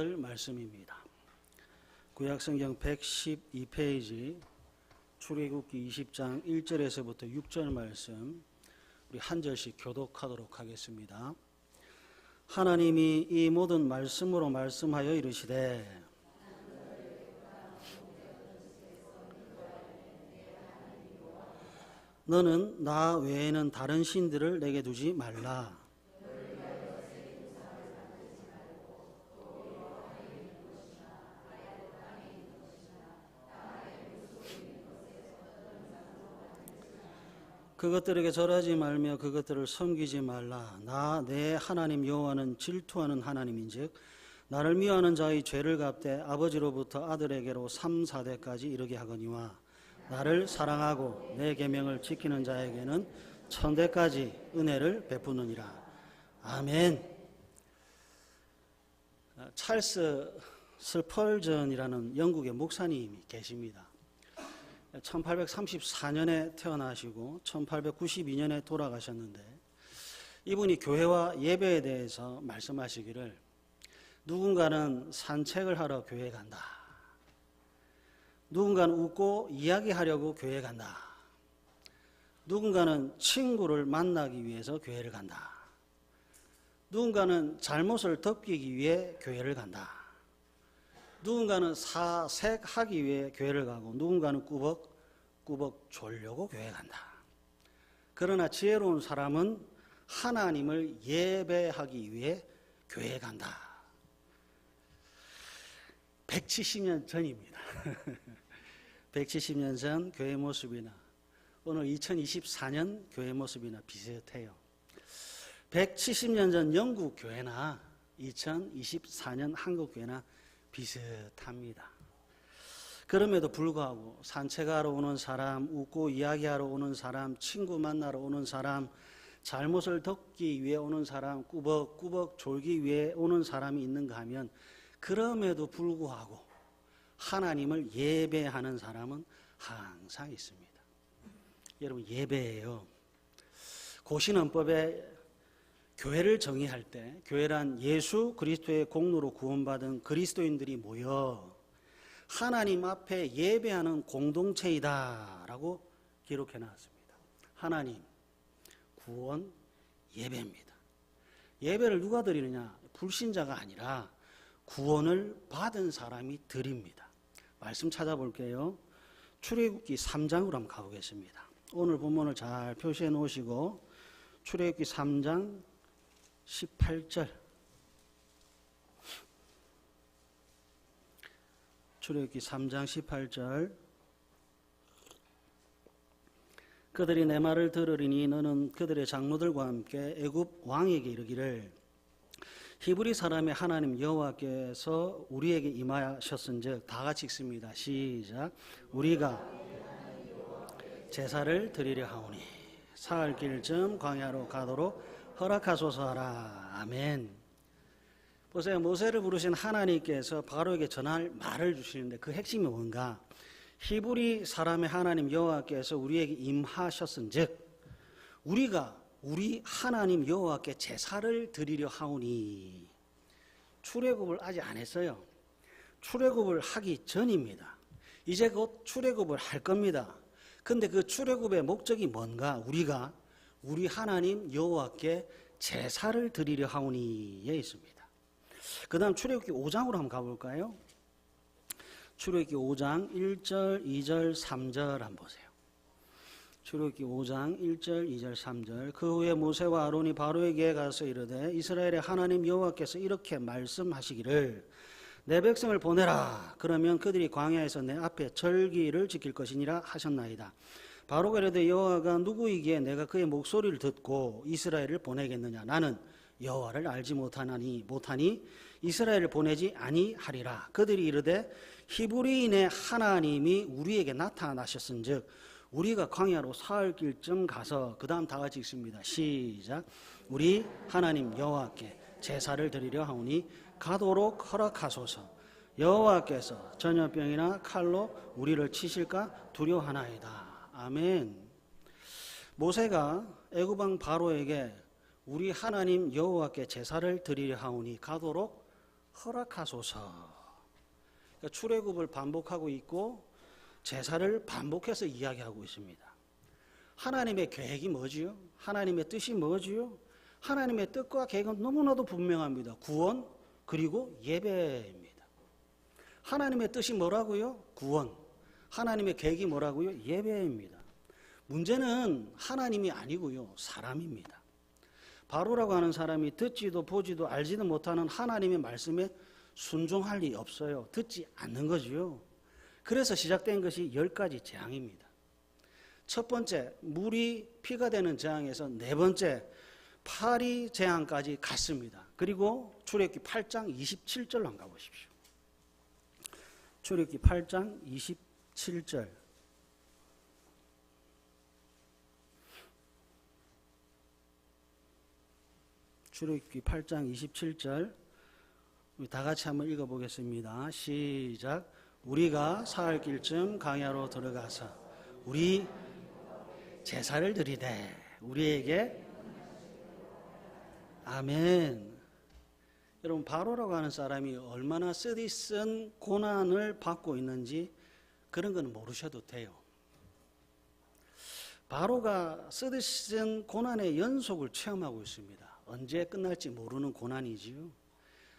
말씀입니다. 구약성경 112페이지 출애굽기 20장 1절에서부터 6절 말씀 우리 한 절씩 교독하도록 하겠습니다. 하나님이 이 모든 말씀으로 말씀하여 이르시되 너는 나 외에는 다른 신들을 내게 두지 말라. 그것들에게 절하지 말며 그것들을 섬기지 말라. 나 내 하나님 여호와는 질투하는 하나님인즉 나를 미워하는 자의 죄를 갚되 아버지로부터 아들에게로 3, 4대까지 이르게 하거니와 나를 사랑하고 내 계명을 지키는 자에게는 1000대까지 은혜를 베푸느니라. 아멘. 찰스 스펄전이라는 영국의 목사님이 계십니다. 1834년에 태어나시고 1892년에 돌아가셨는데 이분이 교회와 예배에 대해서 말씀하시기를 누군가는 산책을 하러 교회에 간다. 누군가는 웃고 이야기하려고 교회에 간다. 누군가는 친구를 만나기 위해서 교회를 간다. 누군가는 잘못을 덮기 위해 교회를 간다. 누군가는 사색하기 위해 교회를 가고 누군가는 꾸벅꾸벅 졸려고 교회에 간다. 그러나 지혜로운 사람은 하나님을 예배하기 위해 교회에 간다. 170년 전입니다. 170년 전 교회 모습이나 오늘 2024년 교회 모습이나 비슷해요. 170년 전 영국 교회나 2024년 한국 교회나 비슷합니다. 그럼에도 불구하고 산책하러 오는 사람, 웃고 이야기하러 오는 사람, 친구 만나러 오는 사람, 잘못을 덮기 위해 오는 사람, 꾸벅꾸벅 졸기 위해 오는 사람이 있는가 하면 그럼에도 불구하고 하나님을 예배하는 사람은 항상 있습니다. 여러분, 예배예요. 고신헌법에 교회를 정의할 때 교회란 예수 그리스도의 공로로 구원받은 그리스도인들이 모여 하나님 앞에 예배하는 공동체이다 라고 기록해 놨습니다. 하나님, 구원, 예배입니다. 예배를 누가 드리느냐? 불신자가 아니라 구원을 받은 사람이 드립니다. 말씀 찾아볼게요. 출애굽기 3장으로 한번 가보겠습니다. 오늘 본문을 잘 표시해 놓으시고 출애굽기 3장 18절. 출애굽기 3장 18절. 그들이 내 말을 들으리니 너는 그들의 장로들과 함께 애굽 왕에게 이르기를 히브리 사람의 하나님 여호와께서 우리에게 임하셨은즉 다 같이 읽습니다. 시작. 우리가 제사를 드리려 하오니 사흘 길쯤 광야로 가도록 허락하소서 하라. 아멘. 보세요. 모세를 부르신 하나님께서 바로에게 전할 말을 주시는데 그 핵심이 뭔가? 히브리 사람의 하나님 여호와께서 우리에게 임하셨은즉 우리가 우리 하나님 여호와께 제사를 드리려 하오니. 출애굽을 아직 안 했어요. 출애굽을 하기 전입니다. 이제 곧 출애굽을 할 겁니다. 근데 그 출애굽의 목적이 뭔가? 우리가 우리 하나님 여호와께 제사를 드리려 하오니에 있습니다. 그 다음 출애굽기 5장으로 한번 가볼까요? 출애굽기 5장 1절, 2절, 3절 한번 보세요. 출애굽기 5장 1절, 2절, 3절. 그 후에 모세와 아론이 바로에게 가서 이르되 이스라엘의 하나님 여호와께서 이렇게 말씀하시기를 내 백성을 보내라. 그러면 그들이 광야에서 내 앞에 절기를 지킬 것이니라 하셨나이다. 바로가 이르되 여호와가 누구이기에 내가 그의 목소리를 듣고 이스라엘을 보내겠느냐? 나는 여호와를 알지 못하니 이스라엘을 보내지 아니하리라. 그들이 이르되 히브리인의 하나님이 우리에게 나타나셨은즉 우리가 광야로 사흘 길쯤 가서 그 다음 다 같이 읽습니다. 시작. 우리 하나님 여호와께 제사를 드리려 하오니 가도록 허락하소서. 여호와께서 전염병이나 칼로 우리를 치실까 두려워하나이다. 아멘. 모세가 애굽 왕 바로에게 우리 하나님 여호와께 제사를 드리려 하오니 가도록 허락하소서. 그러니까 출애굽을 반복하고 있고 제사를 반복해서 이야기하고 있습니다. 하나님의 계획이 뭐지요? 하나님의 뜻이 뭐지요? 하나님의 뜻과 계획은 너무나도 분명합니다. 구원 그리고 예배입니다. 하나님의 뜻이 뭐라고요? 구원. 하나님의 계획이 뭐라고요? 예배입니다. 문제는 하나님이 아니고요, 사람입니다. 바로라고 하는 사람이 듣지도 보지도 알지도 못하는 하나님의 말씀에 순종할 리 없어요. 듣지 않는 거지요. 그래서 시작된 것이 10가지 재앙입니다. 첫 번째, 물이 피가 되는 재앙에서 네 번째, 파리 재앙까지 갔습니다. 그리고 출애굽기 8장 27절로 한번 가보십시오. 출애굽기 8장 27절. 출애굽기 8장 27절 우리 다 같이 한번 읽어보겠습니다. 시작. 우리가 사흘 길쯤 광야로 들어가서 우리 제사를 드리되 우리에게 아멘. 여러분 바로라고 하는 사람이 얼마나 쓰디쓴 고난을 받고 있는지 그런 건 모르셔도 돼요. 바로가 쓰디쓴 고난의 연속을 체험하고 있습니다. 언제 끝날지 모르는 고난이지요.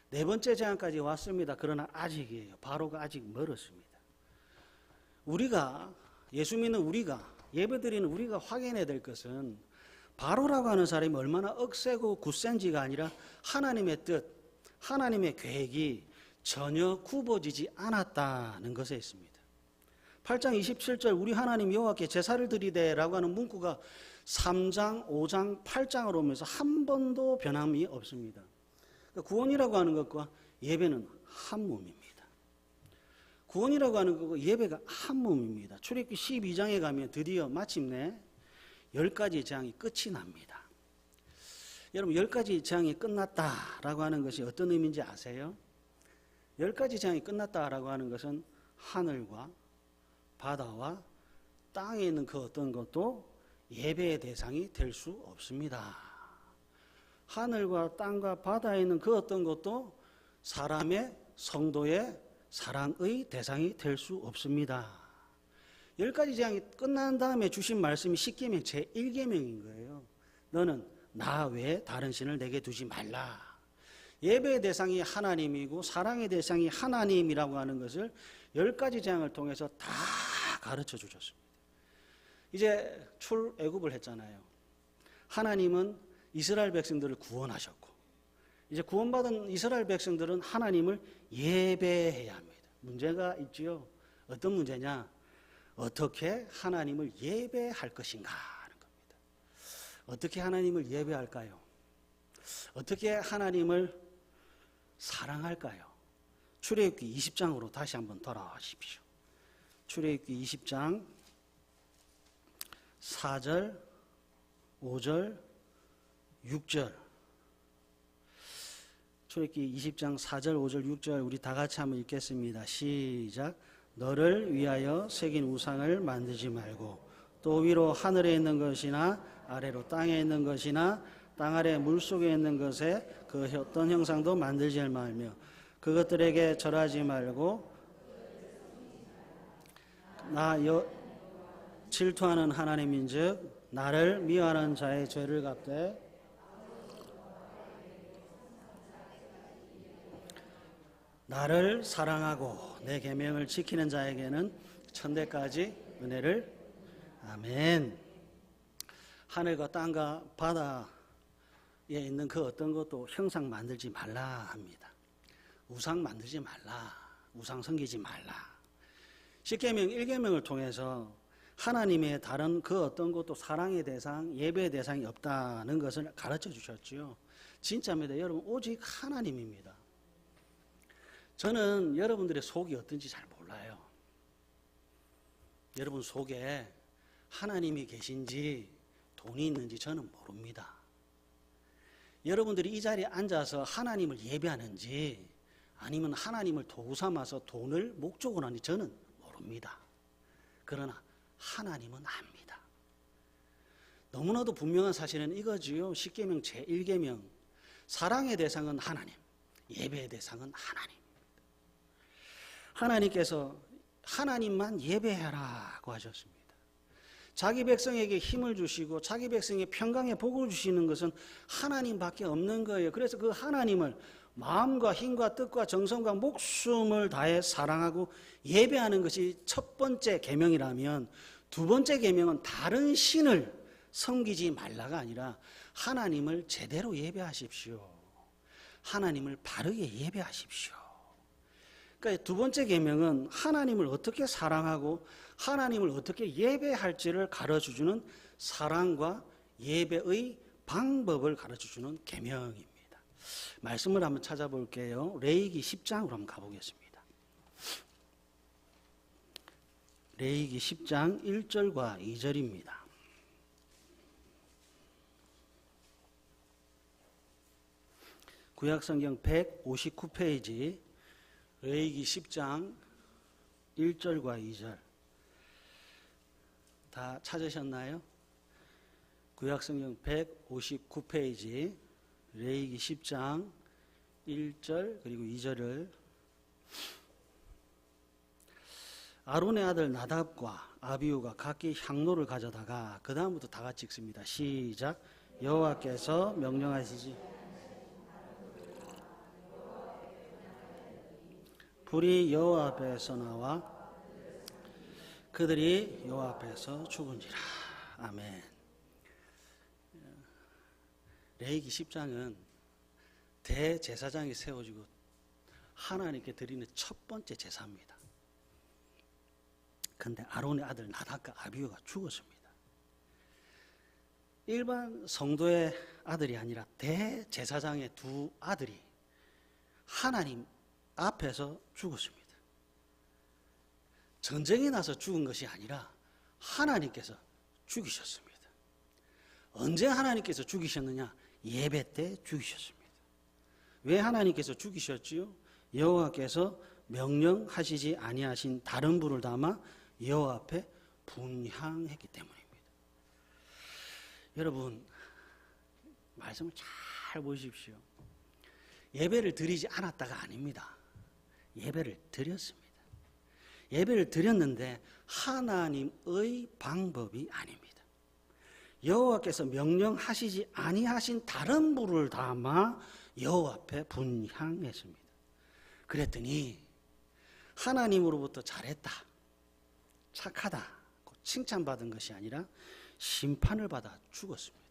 네 번째 재앙까지 왔습니다. 그러나 아직이에요. 바로가 아직 멀었습니다. 우리가 예수 믿는 우리가 예배드리는 우리가 확인해야 될 것은 바로라고 하는 사람이 얼마나 억세고 굳센지가 아니라 하나님의 뜻, 하나님의 계획이 전혀 굽어지지 않았다는 것에 있습니다. 8장 27절 우리 하나님 여호와께 제사를 드리되라고 하는 문구가 3장, 5장, 8장으로 오면서 한 번도 변함이 없습니다. 구원이라고 하는 것과 예배는 한 몸입니다. 구원이라고 하는 것과 예배가 한 몸입니다. 출애굽기 12장에 가면 드디어 마침내 10가지 재앙이 끝이 납니다. 여러분 10가지 재앙이 끝났다라고 하는 것이 어떤 의미인지 아세요? 10가지 재앙이 끝났다라고 하는 것은 하늘과 바다와 땅에 있는 그 어떤 것도 예배의 대상이 될 수 없습니다. 하늘과 땅과 바다에 있는 그 어떤 것도 사람의 성도의 사랑의 대상이 될 수 없습니다. 10가지 재앙이 끝난 다음에 주신 말씀이 십계명 제1계명인 거예요. 너는 나 외에 다른 신을 내게 두지 말라. 예배의 대상이 하나님이고 사랑의 대상이 하나님이라고 하는 것을 10가지 재앙을 통해서 다 가르쳐 주셨습니다. 이제 출애굽을 했잖아요. 하나님은 이스라엘 백성들을 구원하셨고 이제 구원받은 이스라엘 백성들은 하나님을 예배해야 합니다. 문제가 있지요. 어떤 문제냐? 어떻게 하나님을 예배할 것인가 하는 겁니다. 어떻게 하나님을 예배할까요? 어떻게 하나님을 사랑할까요? 출애굽기 20장으로 다시 한번 돌아오십시오. 출애굽기 20장 4절, 5절, 6절. 출애굽기 20장 4절, 5절, 6절 우리 다 같이 한번 읽겠습니다. 시작. 너를 위하여 새긴 우상을 만들지 말고 또 위로 하늘에 있는 것이나 아래로 땅에 있는 것이나 땅 아래 물속에 있는 것에 그 어떤 형상도 만들지 말며 그것들에게 절하지 말고 질투하는 하나님인즉 나를 미워하는 자의 죄를 갚되 나를 사랑하고 내 계명을 지키는 자에게는 천대까지 은혜를 아멘. 하늘과 땅과 바다에 있는 그 어떤 것도 형상 만들지 말라 합니다. 우상 만들지 말라. 우상 섬기지 말라. 십계명 1계명을 통해서 하나님의 다른 그 어떤 것도 사랑의 대상, 예배의 대상이 없다는 것을 가르쳐 주셨지요. 진짜입니다. 여러분 오직 하나님입니다. 저는 여러분들의 속이 어떤지 잘 몰라요. 여러분 속에 하나님이 계신지 돈이 있는지 저는 모릅니다. 여러분들이 이 자리에 앉아서 하나님을 예배하는지 아니면 하나님을 도구 삼아서 돈을 목적으로 하는지 저는 모릅니다. 그러나 하나님은 압니다. 너무나도 분명한 사실은 이거지요. 십계명 제1계명 사랑의 대상은 하나님, 예배의 대상은 하나님. 하나님께서 하나님만 예배하라고 하셨습니다. 자기 백성에게 힘을 주시고 자기 백성의 평강에 복을 주시는 것은 하나님밖에 없는 거예요. 그래서 그 하나님을 마음과 힘과 뜻과 정성과 목숨을 다해 사랑하고 예배하는 것이 첫 번째 계명이라면, 두 번째 계명은 다른 신을 섬기지 말라가 아니라 하나님을 제대로 예배하십시오. 하나님을 바르게 예배하십시오. 그러니까 두 번째 계명은 하나님을 어떻게 사랑하고 하나님을 어떻게 예배할지를 가르쳐주는 사랑과 예배의 방법을 가르쳐주는 계명입니다. 말씀을 한번 찾아볼게요. 레위기 10장으로 한번 가보겠습니다. 레위기 10장 1절과 2절입니다. 구약성경 159페이지 레위기 10장 1절과 2절 다 찾으셨나요? 구약성경 159페이지 레위기 10장 1절 그리고 2절을 아론의 아들 나답과 아비후가 각기 향로를 가져다가 그 다음부터 다 같이 읽습니다. 시작. 여호와께서 명령하시지 불이 여호와 앞에서 나와 그들이 여호와 앞에서 죽은지라. 아멘. 레위기 10장은 대제사장이 세워지고 하나님께 드리는 첫 번째 제사입니다. 그런데 아론의 아들 나답과 아비후가 죽었습니다. 일반 성도의 아들이 아니라 대제사장의 두 아들이 하나님 앞에서 죽었습니다. 전쟁이 나서 죽은 것이 아니라 하나님께서 죽이셨습니다. 언제 하나님께서 죽이셨느냐? 예배 때 죽이셨습니다. 왜 하나님께서 죽이셨지요? 여호와께서 명령하시지 아니하신 다른 불을 담아 여호와 앞에 분향했기 때문입니다. 여러분, 말씀을 잘 보십시오. 예배를 드리지 않았다가 아닙니다. 예배를 드렸습니다. 예배를 드렸는데 하나님의 방법이 아닙니다. 여호와께서 명령하시지 아니하신 다른 불을 담아 여호와 앞에 분향했습니다. 그랬더니 하나님으로부터 잘했다, 착하다 칭찬받은 것이 아니라 심판을 받아 죽었습니다.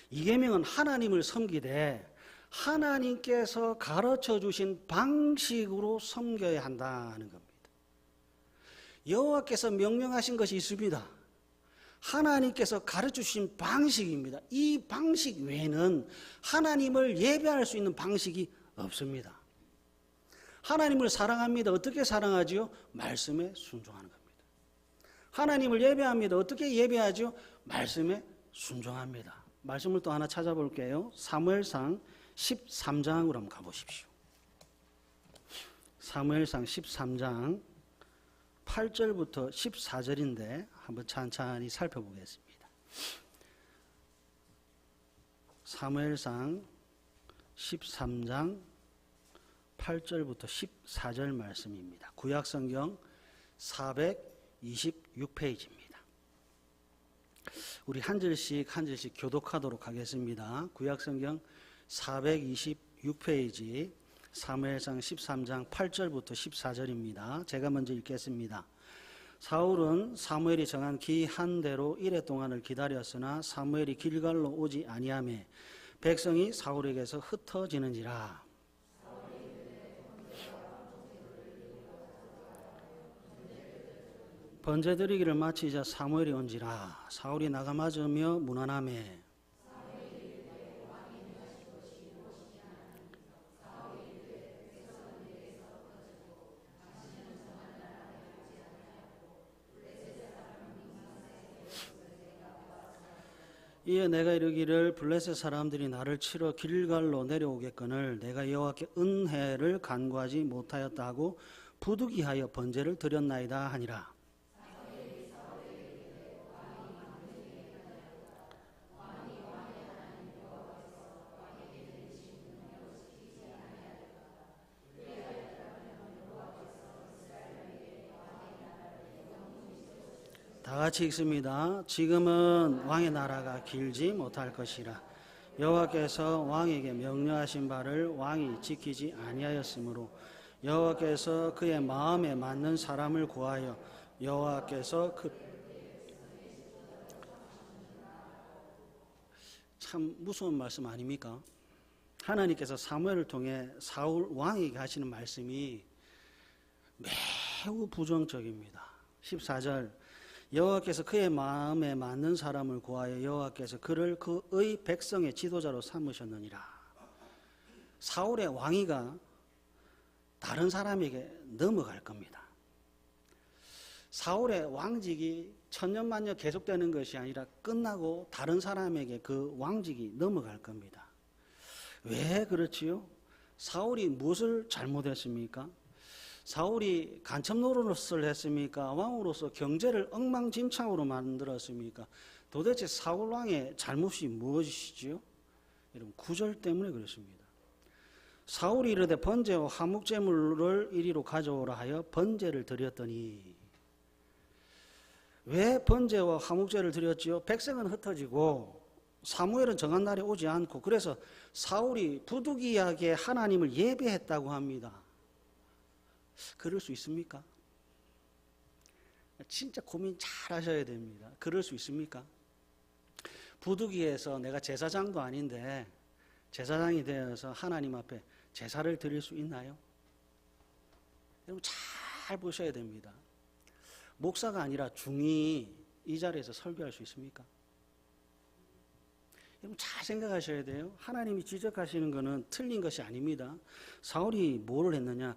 이 계명은 하나님을 섬기되 하나님께서 가르쳐 주신 방식으로 섬겨야 한다는 겁니다. 여호와께서 명령하신 것이 있습니다. 하나님께서 가르쳐 주신 방식입니다. 이 방식 외에는 하나님을 예배할 수 있는 방식이 없습니다. 하나님을 사랑합니다. 어떻게 사랑하지요? 말씀에 순종하는 겁니다. 하나님을 예배합니다. 어떻게 예배하지요? 말씀에 순종합니다. 말씀을 또 하나 찾아볼게요. 사무엘상 13장으로 한번 가보십시오. 사무엘상 13장 8절부터 14절인데 한번 천천히 살펴보겠습니다. 사무엘상 13장 8절부터 14절 말씀입니다. 구약성경 426페이지입니다. 우리 한 절씩 교독하도록 하겠습니다. 구약성경 426페이지 사무엘상 13장 8절부터 14절입니다. 제가 먼저 읽겠습니다. 사울은 사무엘이 정한 기한 대로 이레 동안을 기다렸으나 사무엘이 길갈로 오지 아니하매 백성이 사울에게서 흩어지는지라. 번제드리기를 마치자 사무엘이 온지라. 사울이 나가 맞으며 문안하매 이에 내가 이르기를 블레셋 사람들이 나를 치러 길갈로 내려오겠거늘 내가 여호와께 은혜를 간구하지 못하였다 하고 부득이하여 번제를 드렸나이다 하니라. 다 같이 읽습니다. 지금은 왕의 나라가 길지 못할 것이라. 여호와께서 왕에게 명령하신 바를 왕이 지키지 아니하였으므로 여호와께서 그의 마음에 맞는 사람을 구하여 여호와께서 참 무서운 말씀 아닙니까? 하나님께서 사무엘을 통해 사울 왕에게 하시는 말씀이 매우 부정적입니다. 14절 여호와께서 그의 마음에 맞는 사람을 구하여 여호와께서 그를 그의 백성의 지도자로 삼으셨느니라. 사울의 왕위가 다른 사람에게 넘어갈 겁니다. 사울의 왕직이 천년만년 계속되는 것이 아니라 끝나고 다른 사람에게 그 왕직이 넘어갈 겁니다. 왜 그렇지요? 사울이 무엇을 잘못했습니까? 사울이 간첩 노릇을 했습니까? 왕으로서 경제를 엉망진창으로 만들었습니까? 도대체 사울 왕의 잘못이 무엇이지요? 여러분 9절 때문에 그렇습니다. 사울이 이르되 번제와 화목제물을 이리로 가져오라 하여 번제를 드렸더니, 왜 번제와 화목제를 드렸지요? 백성은 흩어지고 사무엘은 정한 날에 오지 않고, 그래서 사울이 부득이하게 하나님을 예배했다고 합니다. 그럴 수 있습니까? 진짜 고민 잘 하셔야 됩니다. 그럴 수 있습니까? 부득이해서 내가 제사장도 아닌데 제사장이 되어서 하나님 앞에 제사를 드릴 수 있나요? 여러분 잘 보셔야 됩니다. 목사가 아니라 중이 이 자리에서 설교할 수 있습니까? 여러분 잘 생각하셔야 돼요. 하나님이 지적하시는 것은 틀린 것이 아닙니다. 사울이 뭐를 했느냐?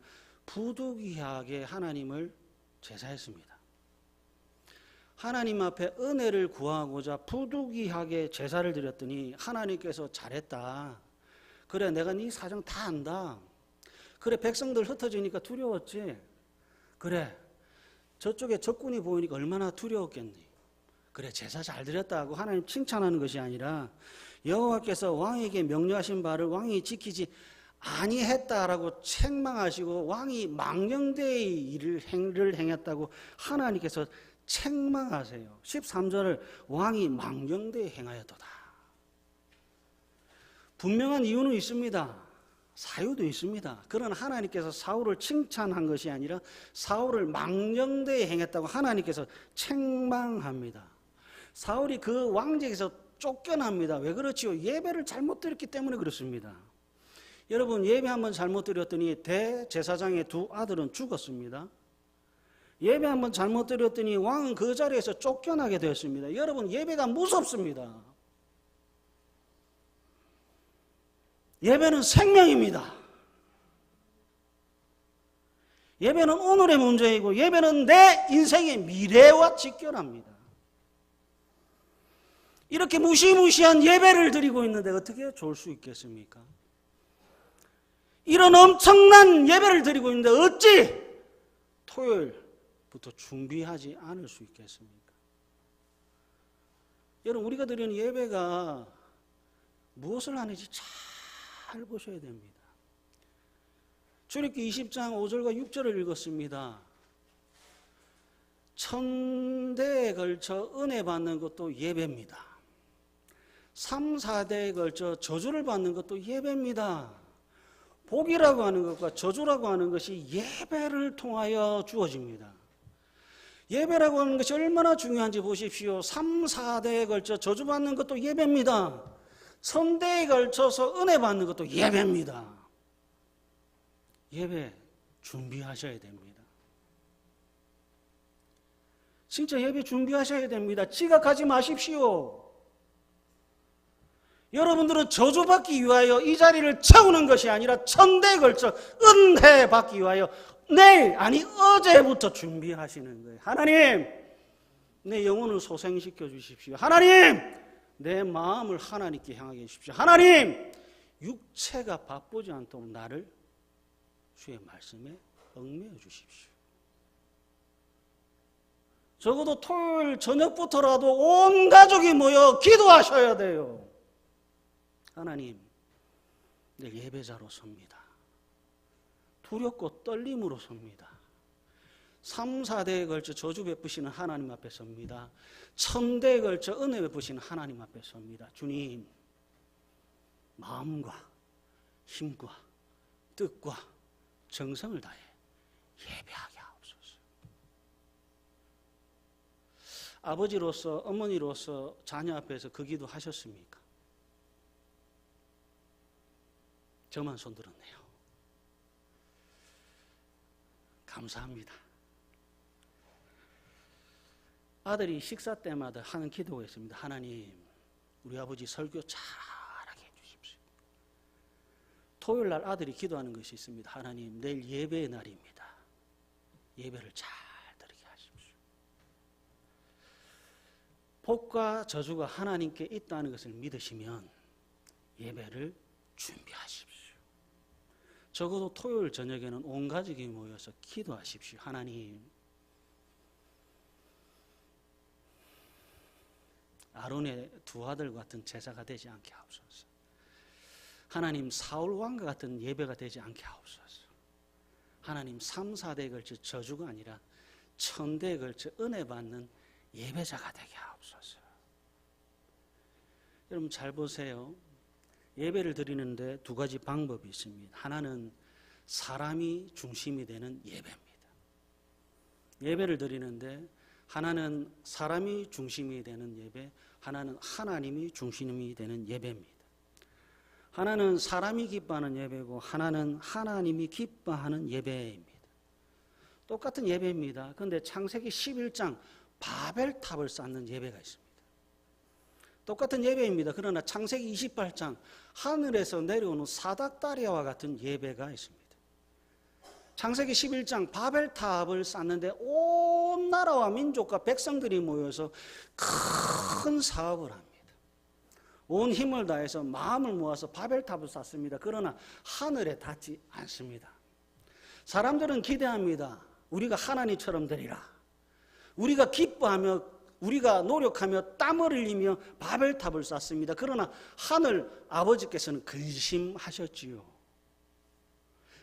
부득이하게 하나님을 제사했습니다. 하나님 앞에 은혜를 구하고자 부득이하게 제사를 드렸더니 하나님께서 잘했다. 그래, 내가 네 사정 다 안다. 그래, 백성들 흩어지니까 두려웠지. 그래, 저쪽에 적군이 보이니까 얼마나 두려웠겠니. 그래, 제사 잘 드렸다고 하나님 칭찬하는 것이 아니라 여호와께서 왕에게 명령하신 바를 왕이 지키지 아니했다라고 책망하시고 왕이 망령되이 일을 행했다고 하나님께서 책망하세요. 13절을 왕이 망령되이 행하였도다. 분명한 이유는 있습니다. 사유도 있습니다. 그러나 하나님께서 사울을 칭찬한 것이 아니라 사울을 망령되이 행했다고 하나님께서 책망합니다. 사울이 그 왕직에서 쫓겨납니다. 왜 그렇지요? 예배를 잘못 드렸기 때문에 그렇습니다. 여러분, 예배 한번 잘못 드렸더니 대제사장의 두 아들은 죽었습니다. 예배 한번 잘못 드렸더니 왕은 그 자리에서 쫓겨나게 되었습니다. 여러분, 예배가 무섭습니다. 예배는 생명입니다. 예배는 오늘의 문제이고 예배는 내 인생의 미래와 직결합니다. 이렇게 무시무시한 예배를 드리고 있는데 어떻게 좋을 수 있겠습니까? 이런 엄청난 예배를 드리고 있는데 어찌 토요일부터 준비하지 않을 수 있겠습니까? 여러분, 우리가 드리는 예배가 무엇을 하는지 잘 보셔야 됩니다. 출애굽기 20장 5절과 6절을 읽었습니다. 1000대에 걸쳐 은혜 받는 것도 예배입니다. 3, 4대에 걸쳐 저주를 받는 것도 예배입니다. 복이라고 하는 것과 저주라고 하는 것이 예배를 통하여 주어집니다. 예배라고 하는 것이 얼마나 중요한지 보십시오. 3, 4대에 걸쳐 저주받는 것도 예배입니다. 1000대에 걸쳐서 은혜 받는 것도 예배입니다. 예배 준비하셔야 됩니다. 진짜 예배 준비하셔야 됩니다. 지각하지 마십시오. 여러분들은 저주받기 위하여 이 자리를 채우는 것이 아니라 1000대에 걸쳐 은혜 받기 위하여 내일, 아니 어제부터 준비하시는 거예요. 하나님, 내 영혼을 소생시켜 주십시오. 하나님, 내 마음을 하나님께 향하게 해주십시오. 하나님, 육체가 바쁘지 않도록 나를 주의 말씀에 얽매여 주십시오. 적어도 토요일 저녁부터라도 온 가족이 모여 기도하셔야 돼요. 하나님, 내 예배자로 섭니다. 두렵고 떨림으로 섭니다. 3, 4대에 걸쳐 저주 베푸시는 하나님 앞에 섭니다. 1000대에 걸쳐 은혜 베푸시는 하나님 앞에 섭니다. 주님, 마음과 힘과 뜻과 정성을 다해 예배하게 하옵소서. 아버지로서 어머니로서 자녀 앞에서 그 기도 하셨습니까? 저만 손들었네요. 감사합니다. 아들이 식사 때마다 하는 기도가 있습니다. 하나님, 우리 아버지 설교 잘하게 해주십시오. 토요일 날 아들이 기도하는 것이 있습니다. 하나님, 내일 예배의 날입니다. 예배를 잘 드리게 하십시오. 복과 저주가 하나님께 있다는 것을 믿으시면 예배를 준비하십시오. 적어도 토요일 저녁에는 온 가족이 모여서 기도하십시오. 하나님, 아론의 두 아들 같은 제사가 되지 않게 하옵소서. 하나님, 사울 왕과 같은 예배가 되지 않게 하옵소서. 하나님, 3, 4대에 걸쳐 저주가 아니라 1000대에 걸쳐 은혜 받는 예배자가 되게 하옵소서. 여러분 잘 보세요. 예배를 드리는데 두 가지 방법이 있습니다. 하나는 사람이 중심이 되는 예배입니다. 예배를 드리는데 하나는 사람이 중심이 되는 예배, 하나는 하나님이 중심이 되는 예배입니다. 하나는 사람이 기뻐하는 예배고 하나는 하나님이 기뻐하는 예배입니다. 똑같은 예배입니다. 그런데 창세기 11장 바벨탑을 쌓는 예배가 있습니다. 똑같은 예배입니다. 그러나 창세기 28장 하늘에서 내려오는 사닥다리와 같은 예배가 있습니다. 창세기 11장 바벨탑을 쌓는데 온 나라와 민족과 백성들이 모여서 큰 사업을 합니다. 온 힘을 다해서 마음을 모아서 바벨탑을 쌓습니다. 그러나 하늘에 닿지 않습니다. 사람들은 기대합니다. 우리가 하나님처럼 되리라. 우리가 기뻐하며 우리가 노력하며 땀을 흘리며 바벨탑을 쌓습니다. 그러나 하늘 아버지께서는 근심하셨지요.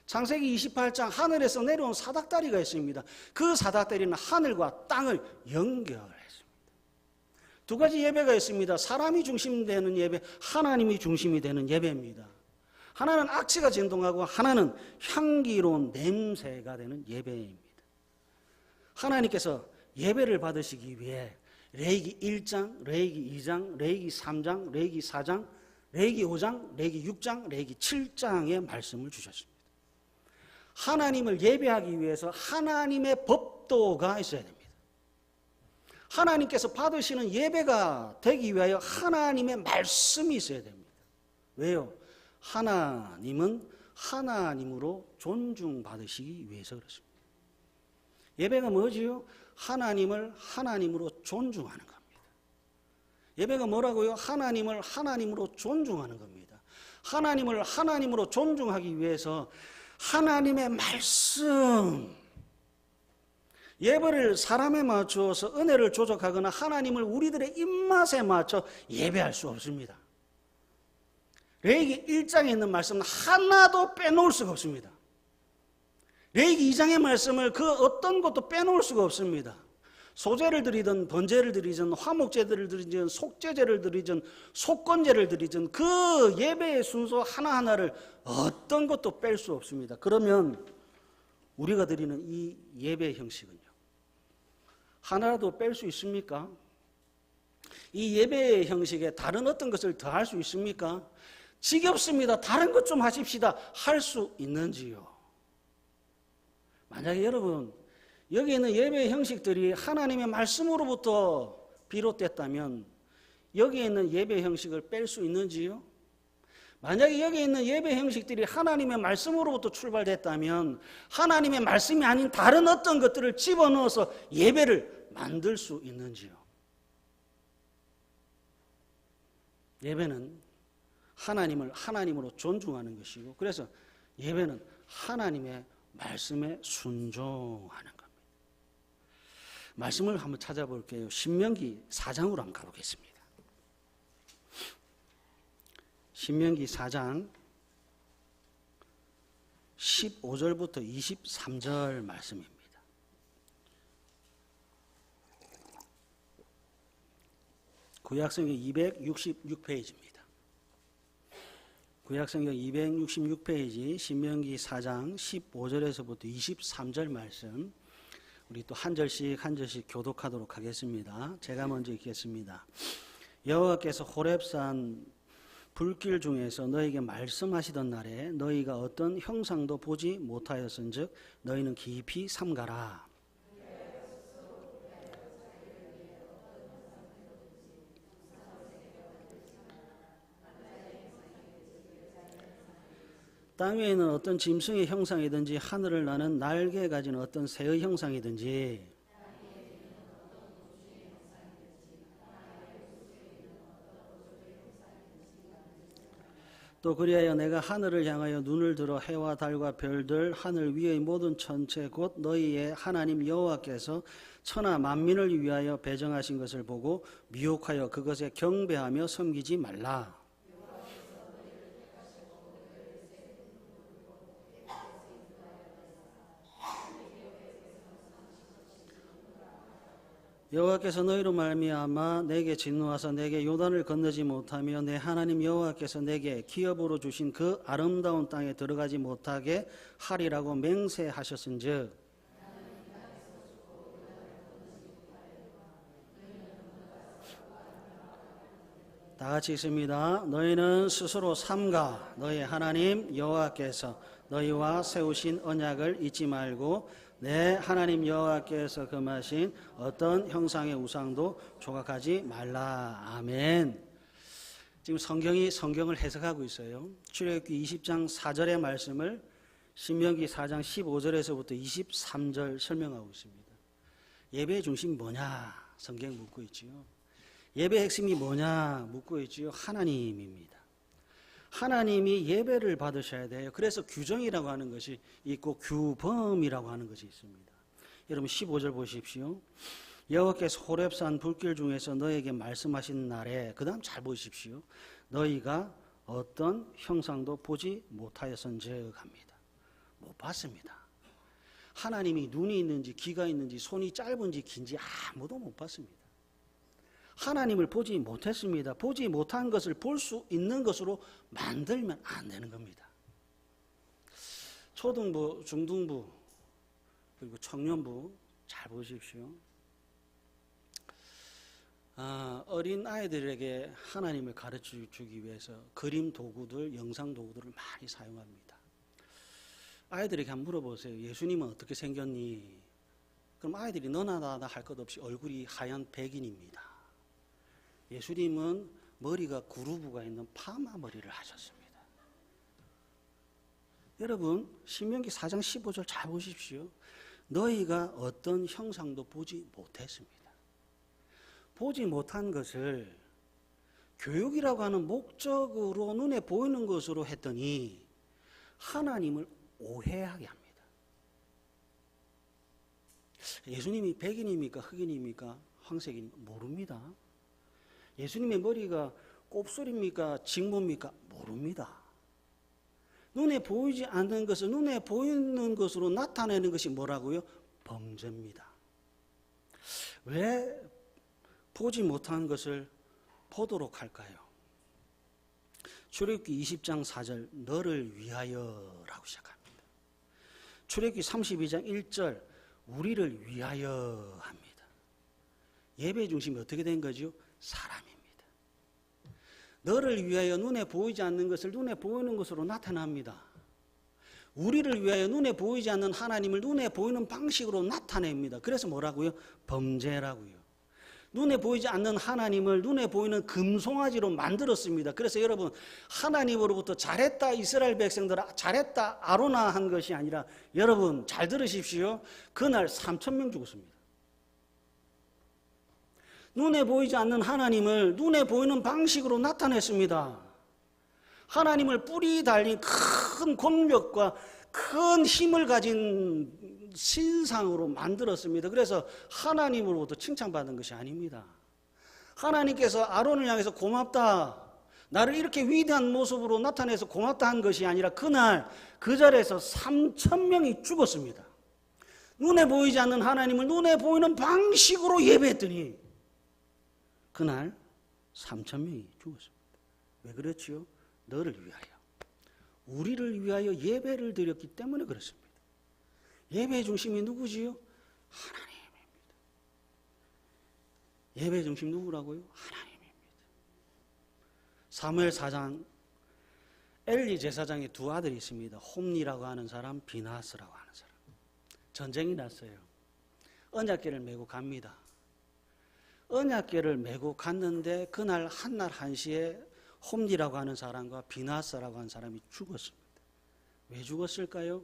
창세기 28장 하늘에서 내려온 사닥다리가 있습니다. 그 사닥다리는 하늘과 땅을 연결했습니다. 두 가지 예배가 있습니다. 사람이 중심되는 예배, 하나님이 중심이 되는 예배입니다. 하나는 악취가 진동하고 하나는 향기로운 냄새가 되는 예배입니다. 하나님께서 예배를 받으시기 위해 레위기 1장, 레위기 2장, 레위기 3장, 레위기 4장, 레위기 5장, 레위기 6장, 레위기 7장의 말씀을 주셨습니다. 하나님을 예배하기 위해서 하나님의 법도가 있어야 됩니다. 하나님께서 받으시는 예배가 되기 위하여 하나님의 말씀이 있어야 됩니다. 왜요? 하나님은 하나님으로 존중받으시기 위해서 그렇습니다. 예배가 뭐지요? 하나님을 하나님으로 존중하는 겁니다. 예배가 뭐라고요? 하나님을 하나님으로 존중하는 겁니다. 하나님을 하나님으로 존중하기 위해서 하나님의 말씀, 예배를 사람에 맞추어서 은혜를 조작하거나 하나님을 우리들의 입맛에 맞춰 예배할 수 없습니다. 레위기 1장에 있는 말씀은 하나도 빼놓을 수가 없습니다. 레위기 2장의 말씀을 그 어떤 것도 빼놓을 수가 없습니다. 소제를 드리든 번제를 드리든 화목제를 드리든 속죄제를 드리든 속건제를 드리든 그 예배의 순서 하나하나를 어떤 것도 뺄 수 없습니다. 그러면 우리가 드리는 이 예배 형식은요, 하나라도 뺄 수 있습니까? 이 예배 형식에 다른 어떤 것을 더할 수 있습니까? 지겹습니다. 다른 것 좀 하십시다. 할 수 있는지요? 만약에 여러분 여기 있는 예배 형식들이 하나님의 말씀으로부터 비롯됐다면 여기 있는 예배 형식을 뺄 수 있는지요? 만약에 여기 있는 예배 형식들이 하나님의 말씀으로부터 출발됐다면 하나님의 말씀이 아닌 다른 어떤 것들을 집어넣어서 예배를 만들 수 있는지요? 예배는 하나님을 하나님으로 존중하는 것이고, 그래서 예배는 하나님의 말씀에 순종하는 겁니다. 말씀을 한번 찾아볼게요. 신명기 4장으로 한번 가보겠습니다. 신명기 4장 15절부터 23절 말씀입니다. 구약성경 266페이지입니다. 구약성경 266페이지 신명기 4장 15절에서부터 23절 말씀, 우리 또 한 절씩 교독하도록 하겠습니다. 제가 먼저 읽겠습니다. 여호와께서 호렙산 불길 중에서 너에게 말씀하시던 날에 너희가 어떤 형상도 보지 못하였은즉 너희는 깊이 삼가라. 땅 위에 있는 어떤 짐승의 형상이든지 하늘을 나는 날개 가진 어떤 새의 형상이든지 또 그리하여 내가 하늘을 향하여 눈을 들어 해와 달과 별들 하늘 위의 모든 천체 곧 너희의 하나님 여호와께서 천하 만민을 위하여 배정하신 것을 보고 미혹하여 그것에 경배하며 섬기지 말라. 여호와께서 너희로 말미암아 내게 진노하사 내게 요단을 건너지 못하며 내 하나님 여호와께서 내게 기업으로 주신 그 아름다운 땅에 들어가지 못하게 하리라고 맹세하셨은즉 다 같이 있습니다. 너희는 스스로 삼가 너희 하나님 여호와께서 너희와 세우신 언약을 잊지 말고 내 하나님 여호와께서 금하신 어떤 형상의 우상도 조각하지 말라. 아멘. 지금 성경을 해석하고 있어요. 출애굽기 20장 4절의 말씀을 신명기 4장 15절에서부터 23절 설명하고 있습니다. 예배의 중심이 뭐냐? 성경 묻고 있지요. 예배의 핵심이 뭐냐? 묻고 있지요. 하나님입니다. 하나님이 예배를 받으셔야 돼요. 그래서 규정이라고 하는 것이 있고 규범이라고 하는 것이 있습니다. 여러분 15절 보십시오. 여호와께서 호렙산 불길 중에서 너에게 말씀하신 날에, 그 다음 잘 보십시오. 너희가 어떤 형상도 보지 못하였은즉 합니다. 못 봤습니다. 하나님이 눈이 있는지 귀가 있는지 손이 짧은지 긴지 아무도 못 봤습니다. 하나님을 보지 못했습니다. 보지 못한 것을 볼 수 있는 것으로 만들면 안 되는 겁니다. 초등부, 중등부, 그리고 청년부 잘 보십시오. 어린 아이들에게 하나님을 가르쳐주기 위해서 그림 도구들, 영상 도구들을 많이 사용합니다. 아이들에게 한번 물어보세요. 예수님은 어떻게 생겼니? 그럼 아이들이 너나 나나 할 것 없이 얼굴이 하얀 백인입니다. 예수님은 머리가 구루부가 있는 파마 머리를 하셨습니다. 여러분 신명기 4장 15절 잘 보십시오. 너희가 어떤 형상도 보지 못했습니다. 보지 못한 것을 교육이라고 하는 목적으로 눈에 보이는 것으로 했더니 하나님을 오해하게 합니다. 예수님이 백인입니까? 흑인입니까? 황색입니까? 모릅니다. 예수님의 머리가 곱슬입니까? 직모입니까? 모릅니다. 눈에 보이지 않는 것을 눈에 보이는 것으로 나타내는 것이 뭐라고요? 범죄입니다. 왜 보지 못한 것을 보도록 할까요? 출애굽기 20장 4절 너를 위하여라고 시작합니다. 출애굽기 32장 1절 우리를 위하여 합니다. 예배의 중심이 어떻게 된 거죠? 사람입니다. 너를 위하여 눈에 보이지 않는 것을 눈에 보이는 것으로 나타납니다. 우리를 위하여 눈에 보이지 않는 하나님을 눈에 보이는 방식으로 나타냅니다. 그래서 뭐라고요? 범죄라고요. 눈에 보이지 않는 하나님을 눈에 보이는 금송아지로 만들었습니다. 그래서 여러분 하나님으로부터 잘했다 이스라엘 백성들아 잘했다 아로나 한 것이 아니라 여러분 잘 들으십시오. 그날 3,000명 죽었습니다. 눈에 보이지 않는 하나님을 눈에 보이는 방식으로 나타냈습니다. 하나님을 뿔이 달린 큰 권력과 큰 힘을 가진 신상으로 만들었습니다. 그래서 하나님으로부터 칭찬받은 것이 아닙니다. 하나님께서 아론을 향해서 고맙다. 나를 이렇게 위대한 모습으로 나타내서 고맙다 한 것이 아니라 그날 그 자리에서 3,000명이 죽었습니다. 눈에 보이지 않는 하나님을 눈에 보이는 방식으로 예배했더니 그날 3,000명이 죽었습니다. 왜 그렇지요? 너를 위하여, 우리를 위하여 예배를 드렸기 때문에 그렇습니다. 예배의 중심이 누구지요? 하나님입니다. 예배의 중심 누구라고요? 하나님입니다. 사무엘 4장 엘리 제사장의 두 아들이 있습니다. 홈니라고 하는 사람, 비나스라고 하는 사람. 전쟁이 났어요. 언약궤를 메고 갑니다. 언약궤를 메고 갔는데 그날 한날 한시에 홈니라고 하는 사람과 비나스라고 하는 사람이 죽었습니다. 왜 죽었을까요?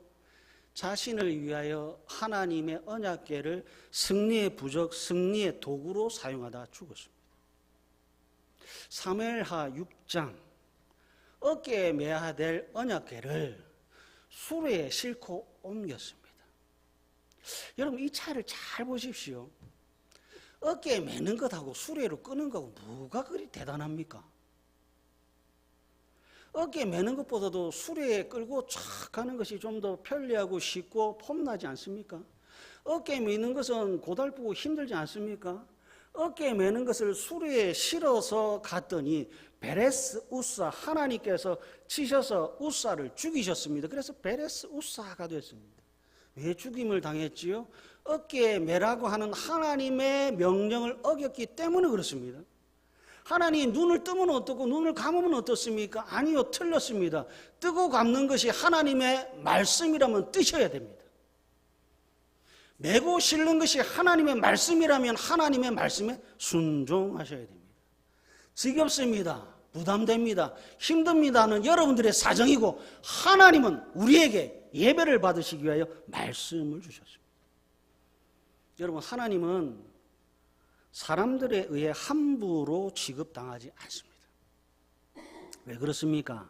자신을 위하여 하나님의 언약궤를 승리의 부적, 승리의 도구로 사용하다 죽었습니다. 사무엘하 6장 어깨에 매야 될 언약궤를 수레에 싣고 옮겼습니다. 여러분 이 차이를 잘 보십시오. 어깨에 매는 것하고 수레로 끄는 것하고 뭐가 그리 대단합니까? 어깨에 매는 것보다도 수레에 끌고 쫙 가는 것이 좀 더 편리하고 쉽고 폼나지 않습니까? 어깨에 매는 것은 고달프고 힘들지 않습니까? 어깨에 매는 것을 수레에 실어서 갔더니 베레스 우사, 하나님께서 치셔서 우사를 죽이셨습니다. 그래서 베레스 우사가 됐습니다. 왜 죽임을 당했지요? 어깨에 매라고 하는 하나님의 명령을 어겼기 때문에 그렇습니다. 하나님 눈을 뜨면 어떻고 눈을 감으면 어떻습니까? 아니요, 틀렸습니다. 뜨고 감는 것이 하나님의 말씀이라면 뜨셔야 됩니다. 메고 실는 것이 하나님의 말씀이라면 하나님의 말씀에 순종하셔야 됩니다. 지겹습니다. 부담됩니다. 힘듭니다는 여러분들의 사정이고 하나님은 우리에게 예배를 받으시기 위하여 말씀을 주셨습니다. 여러분 하나님은 사람들에 의해 함부로 취급당하지 않습니다. 왜 그렇습니까?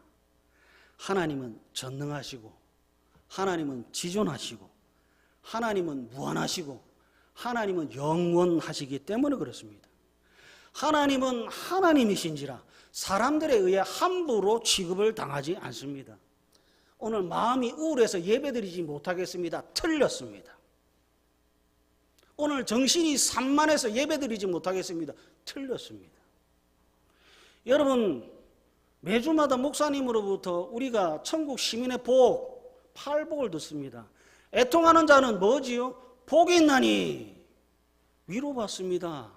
하나님은 전능하시고 하나님은 지존하시고 하나님은 무한하시고 하나님은 영원하시기 때문에 그렇습니다. 하나님은 하나님이신지라 사람들에 의해 함부로 취급을 당하지 않습니다. 오늘 마음이 우울해서 예배드리지 못하겠습니다. 틀렸습니다. 오늘 정신이 산만해서 예배드리지 못하겠습니다. 틀렸습니다. 여러분 매주마다 목사님으로부터 우리가 천국 시민의 복, 팔복을 듣습니다. 애통하는 자는 뭐지요? 복이 있나니 위로받습니다.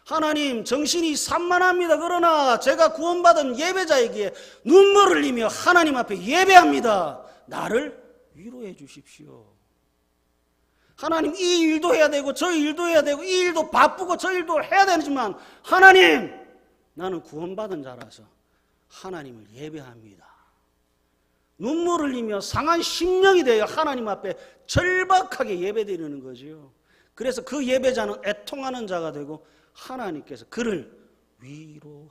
하나님 정신이 산만합니다. 그러나 제가 구원받은 예배자에게 눈물을 흘리며 하나님 앞에 예배합니다. 나를 위로해 주십시오. 하나님 이 일도 해야 되고 저 일도 해야 되고 이 일도 바쁘고 저 일도 해야 되지만 하나님 나는 구원받은 자라서 하나님을 예배합니다. 눈물을 흘리며 상한 심령이 되어 하나님 앞에 절박하게 예배드리는 거지요. 그래서 그 예배자는 애통하는 자가 되고 하나님께서 그를 위로합니다.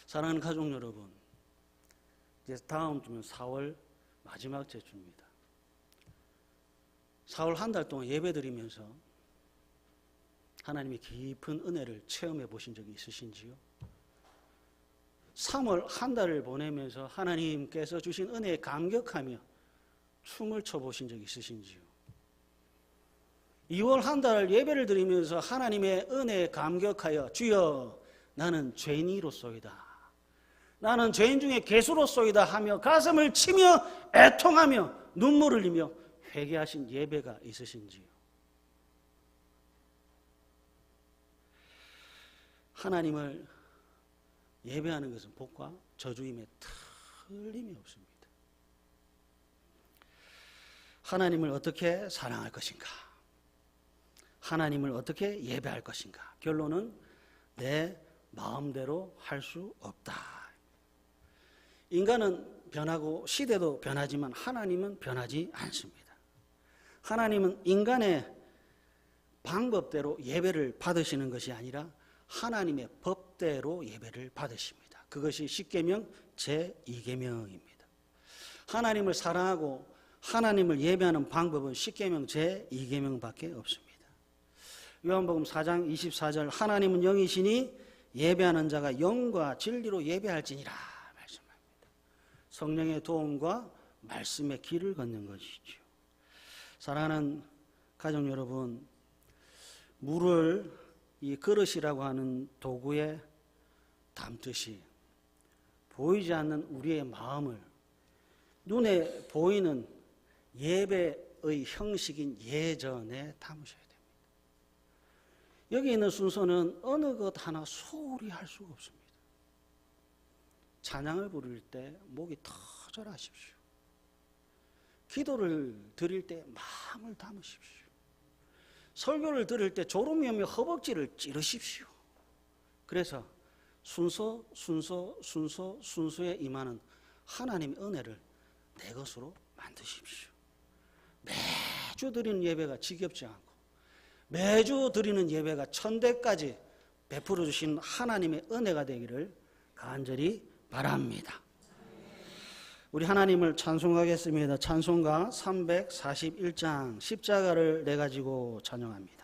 사랑하는 가족 여러분, 이제 다음 주면 4월 마지막 주입니다. 4월 한 달 동안 예배드리면서 하나님의 깊은 은혜를 체험해 보신 적이 있으신지요? 3월 한 달을 보내면서 하나님께서 주신 은혜에 감격하며 춤을 춰보신 적이 있으신지요? 2월 한 달 예배를 드리면서 하나님의 은혜에 감격하여 주여 나는 죄인이로소이다. 나는 죄인 중에 괴수로소이다 하며 가슴을 치며 애통하며 눈물을 흘리며 회개하신 예배가 있으신지요? 하나님을 예배하는 것은 복과 저주임에 틀림이 없습니다. 하나님을 어떻게 사랑할 것인가? 하나님을 어떻게 예배할 것인가? 결론은 내 마음대로 할 수 없다. 인간은 변하고 시대도 변하지만 하나님은 변하지 않습니다. 하나님은 인간의 방법대로 예배를 받으시는 것이 아니라 하나님의 법대로 예배를 받으십니다. 그것이 십계명 제2계명입니다. 하나님을 사랑하고 하나님을 예배하는 방법은 십계명 제2계명밖에 없습니다. 요한복음 4장 24절 하나님은 영이시니 예배하는 자가 영과 진리로 예배할지니라 말씀합니다. 성령의 도움과 말씀의 길을 걷는 것이죠. 사랑하는 가족 여러분, 물을 이 그릇이라고 하는 도구에 담듯이 보이지 않는 우리의 마음을 눈에 보이는 예배의 형식인 예전에 담으셔야 됩니다. 여기 있는 순서는 어느 것 하나 소홀히 할 수가 없습니다. 찬양을 부를 때 목이 터져라십시오. 기도를 드릴 때 마음을 담으십시오. 설교를 들을 때 졸음이 오며 허벅지를 찌르십시오. 그래서 순서에 임하는 하나님의 은혜를 내 것으로 만드십시오. 매주 드리는 예배가 지겹지 않고 매주 드리는 예배가 천대까지 베풀어 주신 하나님의 은혜가 되기를 간절히 바랍니다. 우리 하나님을 찬송하겠습니다. 찬송가 341장 십자가를 내 가지고 찬양합니다.